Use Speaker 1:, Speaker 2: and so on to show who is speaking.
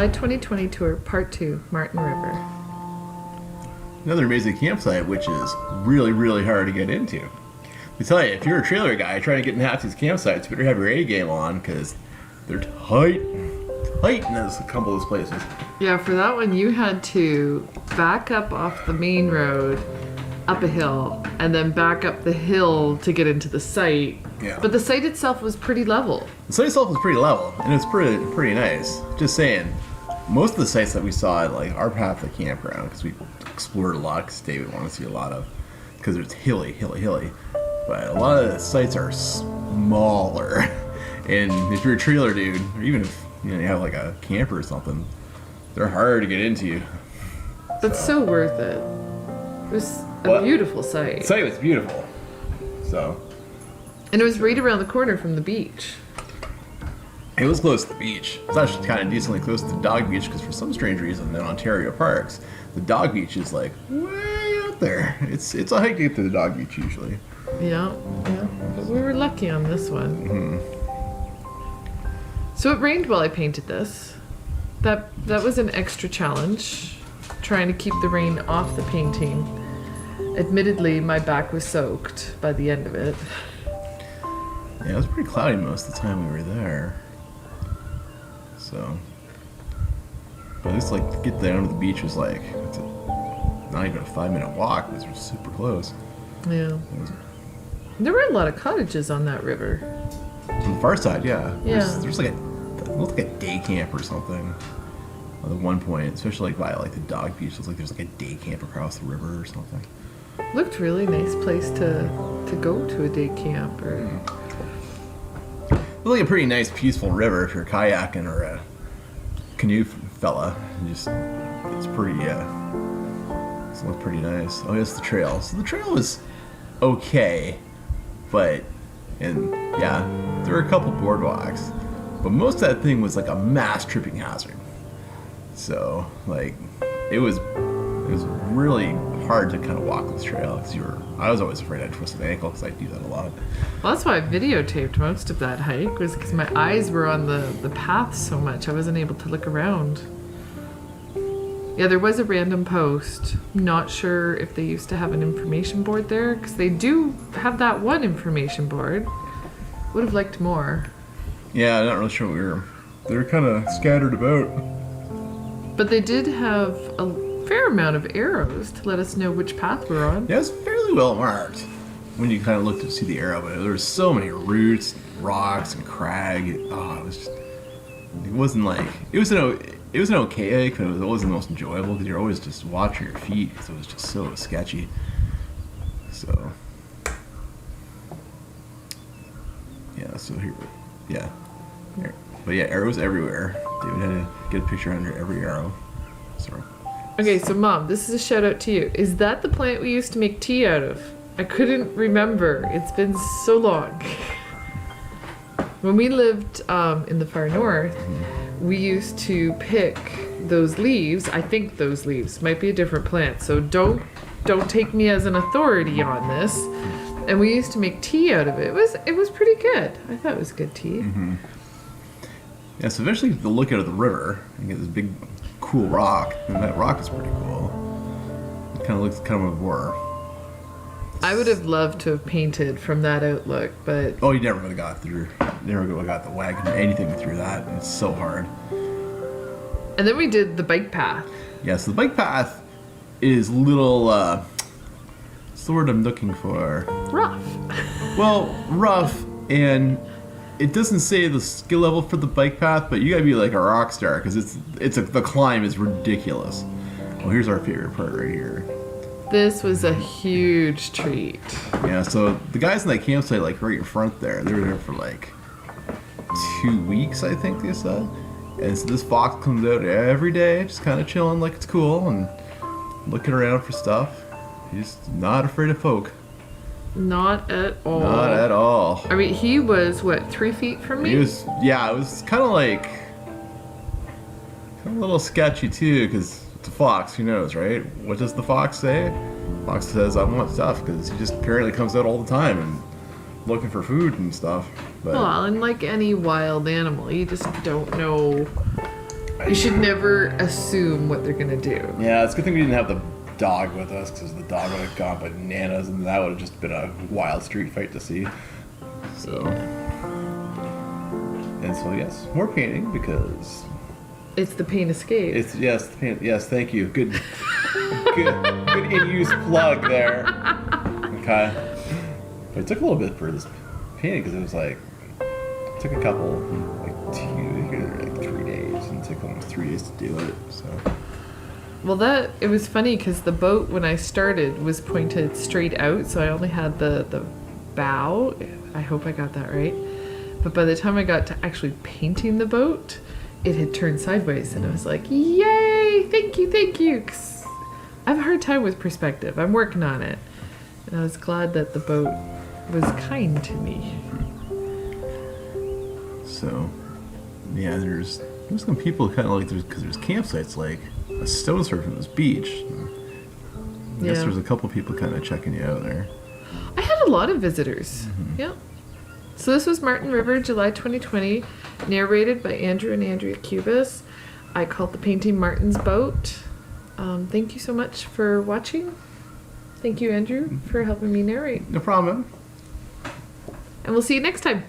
Speaker 1: July 2020 tour, part 2, Marten River.
Speaker 2: Another amazing campsite, which is really, really hard to get into. I tell you, if you're a trailer guy trying to get in half these campsites, you better have your A game on because they're tight in a couple of those places.
Speaker 1: Yeah, for that one, you had to back up off the main road, up a hill, and then back up the hill to get into the site.
Speaker 2: Yeah.
Speaker 1: But the site itself was pretty level.
Speaker 2: The site itself was pretty level, and it's pretty nice. Just saying, most of the sites that we saw at like our path to the campground, because we explored a lot, because David wanted to see a lot of, because it's hilly. But a lot of the sites are smaller, and if you're a trailer dude, or even if you have like a camper or something, they're hard to get into.
Speaker 1: But so worth it. It was a beautiful site.
Speaker 2: The site was beautiful. So.
Speaker 1: And it was right around the corner from the beach.
Speaker 2: It was close to the beach. It was actually kind of decently close to the dog beach because for some strange reason in Ontario parks, the dog beach is like way out there. It's a hike to get to the dog beach usually.
Speaker 1: Yeah. But we were lucky on this one.
Speaker 2: Mm-hmm.
Speaker 1: So it rained while I painted this. That was an extra challenge, trying to keep the rain off the painting. Admittedly, my back was soaked by the end of it.
Speaker 2: Yeah, it was pretty cloudy most of the time we were there. So, but at least like to get down to the beach was like not even a 5-minute walk. It was super close.
Speaker 1: Yeah. There were a lot of cottages on that river.
Speaker 2: On the far side, yeah.
Speaker 1: Yeah.
Speaker 2: There's like it looked like a day camp or something. At one point, especially like by like the dog beach, it was like there's like a day camp across the river or something.
Speaker 1: Looked really nice place to go to a day camp or.
Speaker 2: It's like a pretty nice, peaceful river if you're kayaking or a canoe fella. It's pretty, it looks pretty nice. Oh, yes, the trail. So the trail was okay, but, and yeah, there were a couple boardwalks, but most of that thing was like a mass tripping hazard. So, like, it was really hard to kind of walk this trail because I was always afraid I'd twist an ankle because I do that a lot.
Speaker 1: Well, that's why I videotaped most of that hike, was because my eyes were on the path so much I wasn't able to look around. Yeah, there was a random post. Not sure if they used to have an information board there, because they do have that one information board. Would have liked more.
Speaker 2: Yeah, I'm not really sure they're kind of scattered about.
Speaker 1: But they did have a fair amount of arrows to let us know which path we're on.
Speaker 2: Yeah, it's fairly well marked when you kind of look to see the arrow, but there were so many roots, rocks, and crag. It was an okay hike, but it wasn't the most enjoyable because you're always just watching your feet because it was just so sketchy. So, yeah, but yeah, arrows everywhere. David had to get a picture under every arrow. So.
Speaker 1: Okay, so Mom, this is a shout out to you. Is that the plant we used to make tea out of? I couldn't remember. It's been so long. When we lived in the far north, we used to pick those leaves. I think those leaves might be a different plant, so don't take me as an authority on this. And we used to make tea out of it. It was pretty good. I thought it was good tea.
Speaker 2: Mm-hmm. Yeah, so eventually you look out of the river and get this big, cool rock, and that rock is pretty cool. It kind of looks kind of a war.
Speaker 1: I would have loved to have painted from that outlook, but
Speaker 2: you never would have got through. Never would have got the wagon, anything through that. It's so hard.
Speaker 1: And then we did the bike path.
Speaker 2: Yeah, so the bike path is little. What's the word I'm looking for?
Speaker 1: Rough.
Speaker 2: Well, rough, and it doesn't say the skill level for the bike path, but you gotta be like a rock star because the climb is ridiculous. Well, here's our favorite part right here.
Speaker 1: This was a huge treat.
Speaker 2: Yeah, so the guys in that campsite, like right in front there, they were there for like 2 weeks, I think they said. And so this fox comes out every day, just kind of chilling like it's cool and looking around for stuff. He's not afraid of folk.
Speaker 1: Not at all.
Speaker 2: Not at all.
Speaker 1: I mean, he was, 3 feet from me?
Speaker 2: It was kind of like, a little sketchy too, because it's a fox, who knows, right? What does the fox say? Fox says, I want stuff, because he just apparently comes out all the time and looking for food and stuff. But
Speaker 1: well, and like any wild animal, you just don't know You should never assume what they're gonna do.
Speaker 2: Yeah, it's a good thing we didn't have the dog with us, because the dog would have gone bananas, and that would have just been a wild street fight to see. So, and so yes, more painting, because
Speaker 1: It's the pain escape.
Speaker 2: it's yes, the paint, yes. Thank you. Good in-use plug there. Okay, but it took a little bit for this painting because it was like it took a couple, like 3 days, and it took almost 3 days to do it. So.
Speaker 1: Well, it was funny because the boat, when I started, was pointed straight out, so I only had the bow. I hope I got that right. But by the time I got to actually painting the boat, it had turned sideways, and I was like, yay, thank you. 'Cause I have a hard time with perspective. I'm working on it. And I was glad that the boat was kind to me.
Speaker 2: So, yeah, there's some people kind of like, because there's campsites like a stone's throw from this beach. I guess
Speaker 1: Yeah.
Speaker 2: there's a couple people kind of checking you out there.
Speaker 1: I had a lot of visitors. Yep. So this was Martin River, July 2020, narrated by Andrew and Andrea Cubis. I called the painting Martin's Boat. Thank you so much for watching. Thank you, Andrew, for helping me narrate.
Speaker 2: No problem.
Speaker 1: And we'll see you next time.